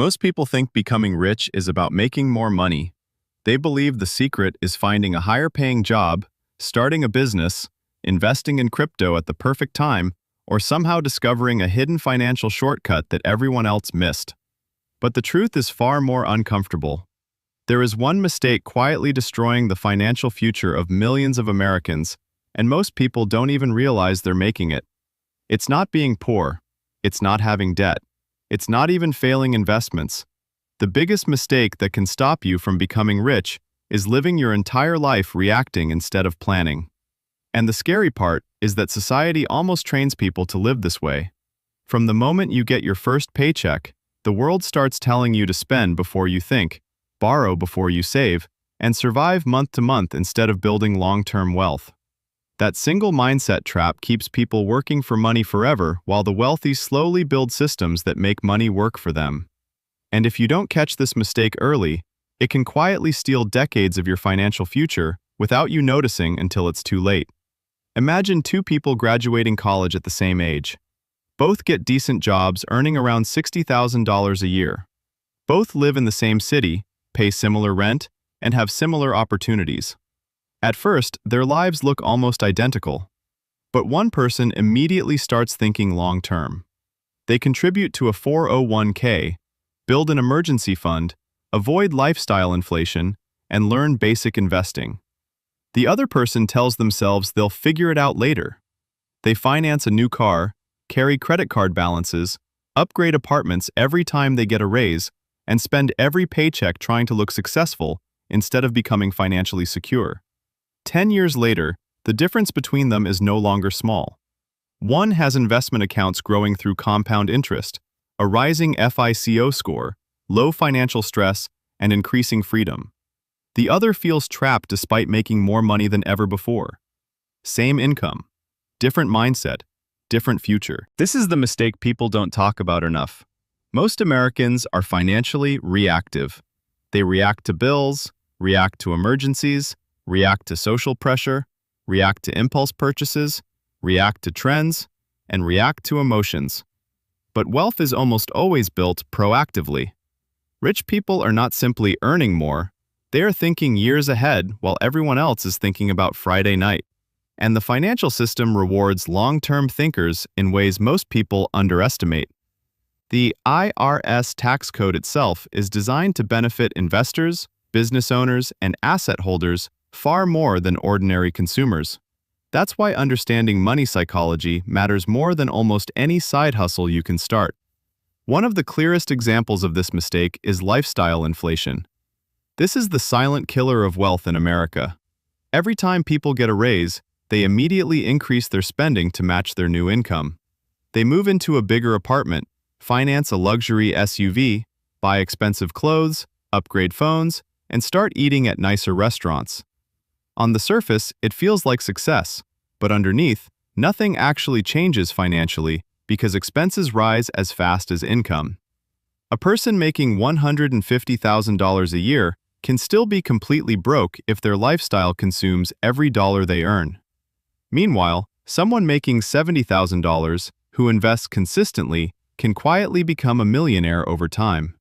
Most people think becoming rich is about making more money. They believe the secret is finding a higher-paying job, starting a business, investing in crypto at the perfect time, or somehow discovering a hidden financial shortcut that everyone else missed. But the truth is far more uncomfortable. There is one mistake quietly destroying the financial future of millions of Americans, and most people don't even realize they're making it. It's not being poor. It's not having debt. It's not even failing investments. The biggest mistake that can stop you from becoming rich is living your entire life reacting instead of planning. And the scary part is that society almost trains people to live this way. From the moment you get your first paycheck, the world starts telling you to spend before you think, borrow before you save, and survive month to month instead of building long-term wealth. That single mindset trap keeps people working for money forever while the wealthy slowly build systems that make money work for them. And if you don't catch this mistake early, it can quietly steal decades of your financial future without you noticing until it's too late. Imagine two people graduating college at the same age. Both get decent jobs earning around $60,000 a year. Both live in the same city, pay similar rent, and have similar opportunities. At first, their lives look almost identical. But one person immediately starts thinking long-term. They contribute to a 401k, build an emergency fund, avoid lifestyle inflation, and learn basic investing. The other person tells themselves they'll figure it out later. They finance a new car, carry credit card balances, upgrade apartments every time they get a raise, and spend every paycheck trying to look successful instead of becoming financially secure. 10 years later, the difference between them is no longer small. One has investment accounts growing through compound interest, a rising FICO score, low financial stress, and increasing freedom. The other feels trapped despite making more money than ever before. Same income, different mindset, different future. This is the mistake people don't talk about enough. Most Americans are financially reactive. They react to bills, react to emergencies, react to social pressure, react to impulse purchases, react to trends, and react to emotions. But wealth is almost always built proactively. Rich people are not simply earning more, they are thinking years ahead while everyone else is thinking about Friday night. And the financial system rewards long-term thinkers in ways most people underestimate. The IRS tax code itself is designed to benefit investors, business owners, and asset holders far more than ordinary consumers. That's why understanding money psychology matters more than almost any side hustle you can start. One of the clearest examples of this mistake is lifestyle inflation. This is the silent killer of wealth in America. Every time people get a raise, they immediately increase their spending to match their new income. They move into a bigger apartment, finance a luxury SUV, buy expensive clothes, upgrade phones, and start eating at nicer restaurants. On the surface, it feels like success, but underneath, nothing actually changes financially because expenses rise as fast as income. A person making $150,000 a year can still be completely broke if their lifestyle consumes every dollar they earn. Meanwhile, someone making $70,000 who invests consistently can quietly become a millionaire over time.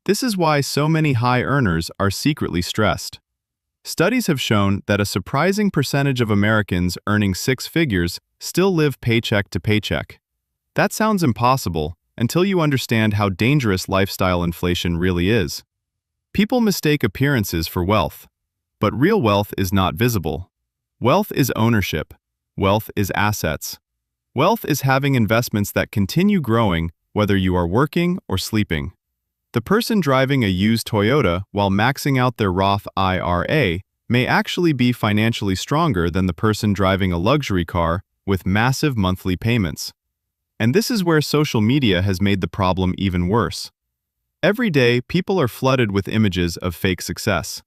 This is why so many high earners are secretly stressed. Studies have shown that a surprising percentage of Americans earning six figures still live paycheck to paycheck. That sounds impossible until you understand how dangerous lifestyle inflation really is. People mistake appearances for wealth, but real wealth is not visible. Wealth is ownership. Wealth is assets. Wealth is having investments that continue growing whether you are working or sleeping. The person driving a used Toyota while maxing out their Roth IRA may actually be financially stronger than the person driving a luxury car with massive monthly payments. And this is where social media has made the problem even worse. Every day, people are flooded with images of fake success.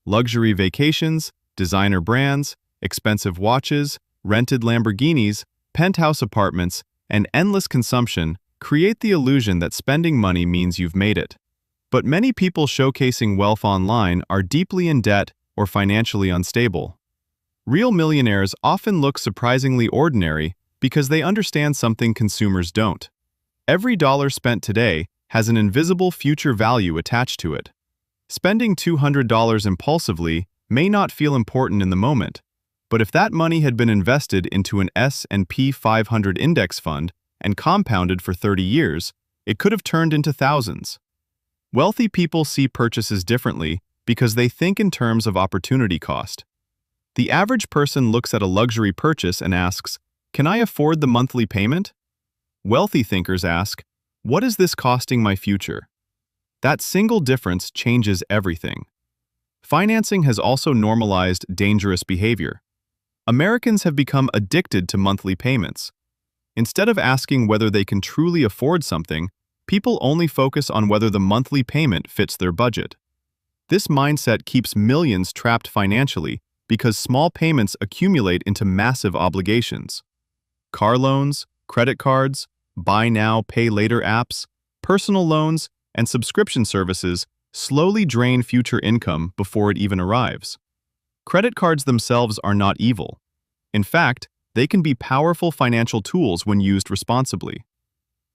Luxury vacations, designer brands, expensive watches, rented Lamborghinis, penthouse apartments, and endless consumption create the illusion that spending money means you've made it. But many people showcasing wealth online are deeply in debt or financially unstable. Real millionaires often look surprisingly ordinary because they understand something consumers don't. Every dollar spent today has an invisible future value attached to it. Spending $200 impulsively may not feel important in the moment, but if that money had been invested into an S&P 500 index fund and compounded for 30 years, it could have turned into thousands. Wealthy people see purchases differently because they think in terms of opportunity cost. The average person looks at a luxury purchase and asks, "Can I afford the monthly payment?" Wealthy thinkers ask, "What is this costing my future?" That single difference changes everything. Financing has also normalized dangerous behavior. Americans have become addicted to monthly payments. Instead of asking whether they can truly afford something, people only focus on whether the monthly payment fits their budget. This mindset keeps millions trapped financially because small payments accumulate into massive obligations. Car loans, credit cards, buy now, pay later apps, personal loans, and subscription services slowly drain future income before it even arrives. Credit cards themselves are not evil. In fact, they can be powerful financial tools when used responsibly.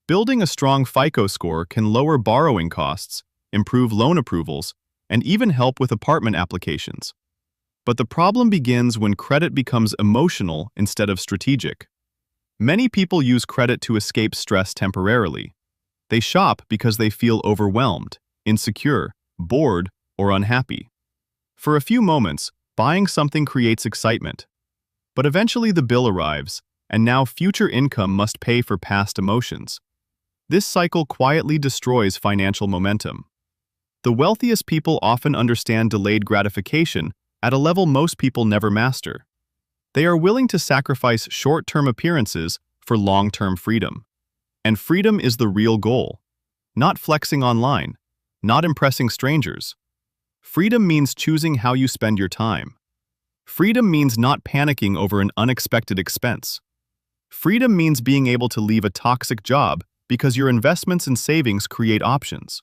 Building a strong FICO score can lower borrowing costs, improve loan approvals, and even help with apartment applications. But the problem begins when credit becomes emotional instead of strategic. Many people use credit to escape stress temporarily. They shop because they feel overwhelmed, insecure, bored, or unhappy. For a few moments, buying something creates excitement. But eventually the bill arrives, and now future income must pay for past emotions. This cycle quietly destroys financial momentum. The wealthiest people often understand delayed gratification at a level most people never master. They are willing to sacrifice short-term appearances for long-term freedom. And freedom is the real goal. Not flexing online, not impressing strangers. Freedom means choosing how you spend your time. Freedom means not panicking over an unexpected expense. Freedom means being able to leave a toxic job because your investments and savings create options.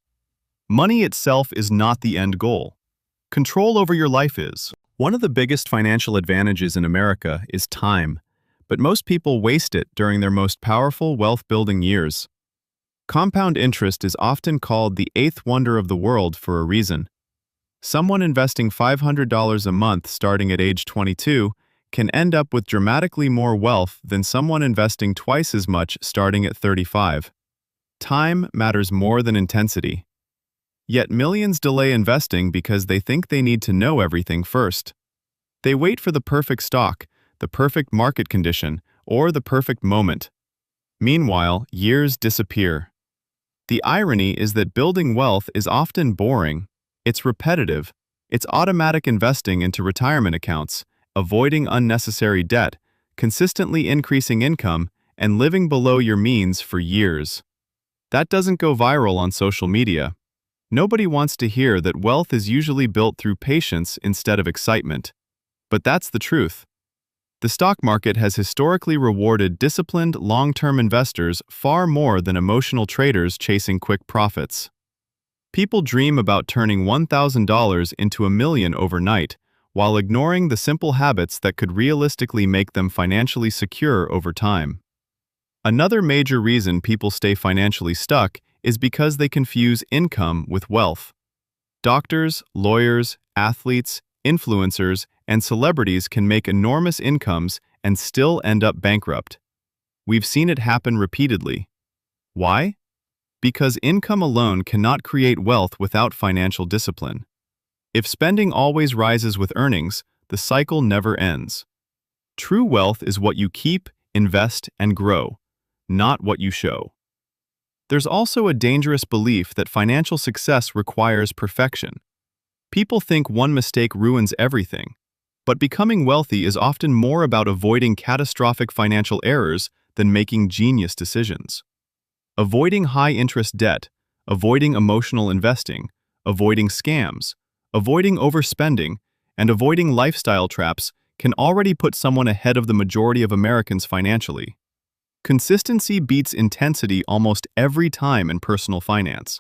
Money itself is not the end goal. Control over your life is. One of the biggest financial advantages in America is time, but most people waste it during their most powerful wealth-building years. Compound interest is often called the eighth wonder of the world for a reason. Someone investing $500 a month starting at age 22 can end up with dramatically more wealth than someone investing twice as much starting at 35. Time matters more than intensity. Yet millions delay investing because they think they need to know everything first. They wait for the perfect stock, the perfect market condition, or the perfect moment. Meanwhile, years disappear. The irony is that building wealth is often boring. It's repetitive. It's automatic investing into retirement accounts, avoiding unnecessary debt, consistently increasing income, and living below your means for years. That doesn't go viral on social media. Nobody wants to hear that wealth is usually built through patience instead of excitement. But that's the truth. The stock market has historically rewarded disciplined, long-term investors far more than emotional traders chasing quick profits. People dream about turning $1,000 into $1 million overnight, while ignoring the simple habits that could realistically make them financially secure over time. Another major reason people stay financially stuck is because they confuse income with wealth. Doctors, lawyers, athletes, influencers, and celebrities can make enormous incomes and still end up bankrupt. We've seen it happen repeatedly. Why? Because income alone cannot create wealth without financial discipline. If spending always rises with earnings, the cycle never ends. True wealth is what you keep, invest, and grow, not what you show. There's also a dangerous belief that financial success requires perfection. People think one mistake ruins everything, but becoming wealthy is often more about avoiding catastrophic financial errors than making genius decisions. Avoiding high-interest debt, avoiding emotional investing, avoiding scams, avoiding overspending, and avoiding lifestyle traps can already put someone ahead of the majority of Americans financially. Consistency beats intensity almost every time in personal finance.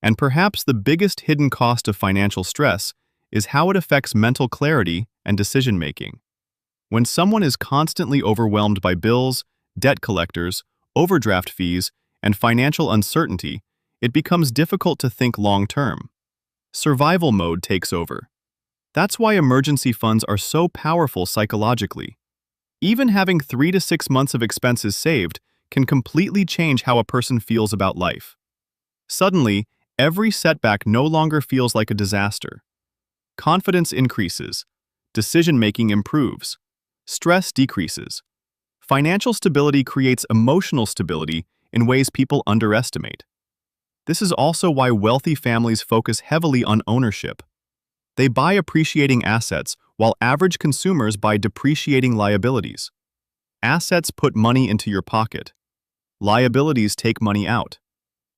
And perhaps the biggest hidden cost of financial stress is how it affects mental clarity and decision-making. When someone is constantly overwhelmed by bills, debt collectors, overdraft fees, and financial uncertainty, it becomes difficult to think long-term. Survival mode takes over. That's why emergency funds are so powerful psychologically. Even having 3 to 6 months of expenses saved can completely change how a person feels about life. Suddenly, every setback no longer feels like a disaster. Confidence increases, decision-making improves, stress decreases. Financial stability creates emotional stability in ways people underestimate. This is also why wealthy families focus heavily on ownership. They buy appreciating assets while average consumers buy depreciating liabilities. Assets put money into your pocket. Liabilities take money out.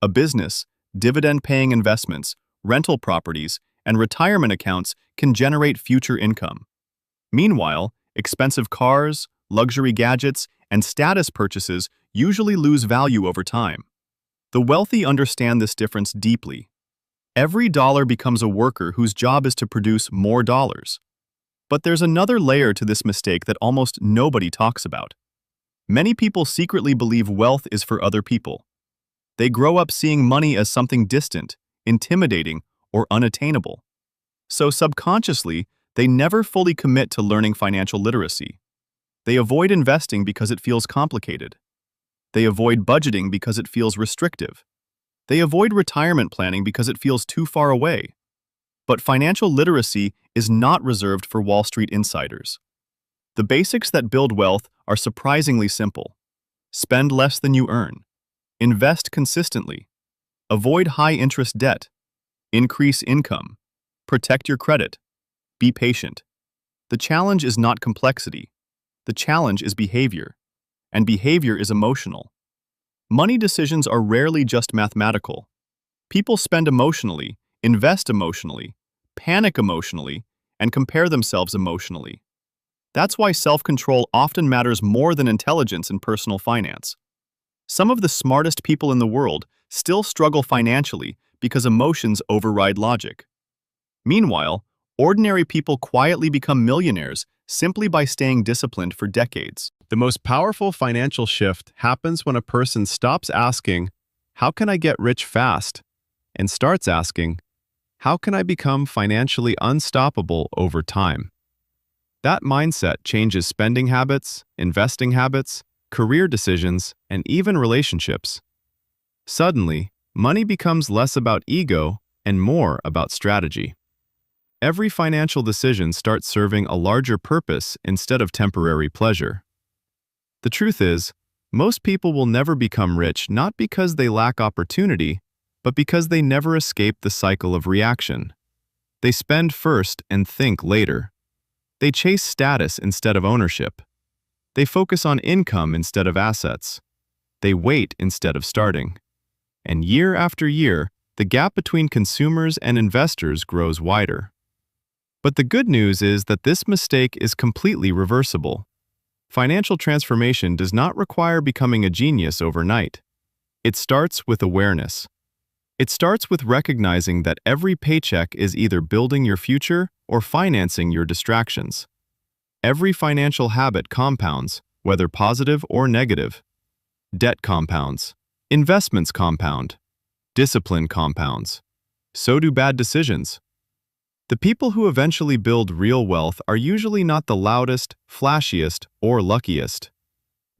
A business, dividend-paying investments, rental properties, and retirement accounts can generate future income. Meanwhile, expensive cars, luxury gadgets, and status purchases usually lose value over time. The wealthy understand this difference deeply. Every dollar becomes a worker whose job is to produce more dollars. But there's another layer to this mistake that almost nobody talks about. Many people secretly believe wealth is for other people. They grow up seeing money as something distant, intimidating, or unattainable. So subconsciously, they never fully commit to learning financial literacy. They avoid investing because it feels complicated. They avoid budgeting because it feels restrictive. They avoid retirement planning because it feels too far away. But financial literacy is not reserved for Wall Street insiders. The basics that build wealth are surprisingly simple. Spend less than you earn. Invest consistently. Avoid high-interest debt. Increase income. Protect your credit. Be patient. The challenge is not complexity. The challenge is behavior. And behavior is emotional. Money decisions are rarely just mathematical. People spend emotionally, invest emotionally, panic emotionally, and compare themselves emotionally. That's why self-control often matters more than intelligence in personal finance. Some of the smartest people in the world still struggle financially because emotions override logic. Meanwhile, ordinary people quietly become millionaires simply by staying disciplined for decades. The most powerful financial shift happens when a person stops asking, "How can I get rich fast?" and starts asking, "How can I become financially unstoppable over time?" That mindset changes spending habits, investing habits, career decisions, and even relationships. Suddenly, money becomes less about ego and more about strategy. Every financial decision starts serving a larger purpose instead of temporary pleasure. The truth is, most people will never become rich not because they lack opportunity, but because they never escape the cycle of reaction. They spend first and think later. They chase status instead of ownership. They focus on income instead of assets. They wait instead of starting. And year after year, the gap between consumers and investors grows wider. But the good news is that this mistake is completely reversible. Financial transformation does not require becoming a genius overnight. It starts with awareness. It starts with recognizing that every paycheck is either building your future or financing your distractions. Every financial habit compounds, whether positive or negative. Debt compounds. Investments compound. Discipline compounds. So do bad decisions. The people who eventually build real wealth are usually not the loudest, flashiest, or luckiest.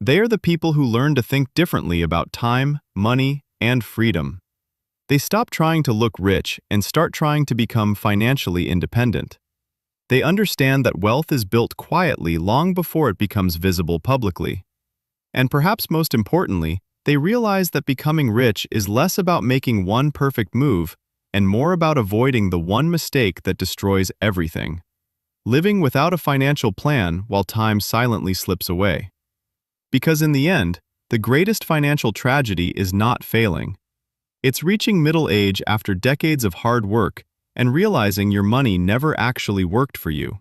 They are the people who learn to think differently about time, money, and freedom. They stop trying to look rich and start trying to become financially independent. They understand that wealth is built quietly long before it becomes visible publicly. And perhaps most importantly, they realize that becoming rich is less about making one perfect move and more about avoiding the one mistake that destroys everything: living without a financial plan while time silently slips away. Because in the end, the greatest financial tragedy is not failing. It's reaching middle age after decades of hard work and realizing your money never actually worked for you.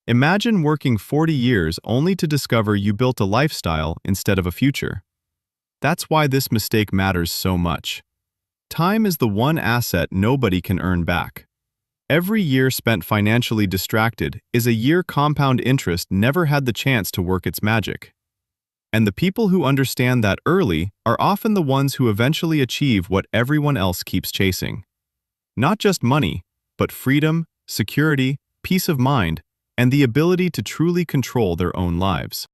Imagine working 40 years only to discover you built a lifestyle instead of a future. That's why this mistake matters so much. Time is the one asset nobody can earn back. Every year spent financially distracted is a year compound interest never had the chance to work its magic. And the people who understand that early are often the ones who eventually achieve what everyone else keeps chasing. Not just money, but freedom, security, peace of mind, and the ability to truly control their own lives.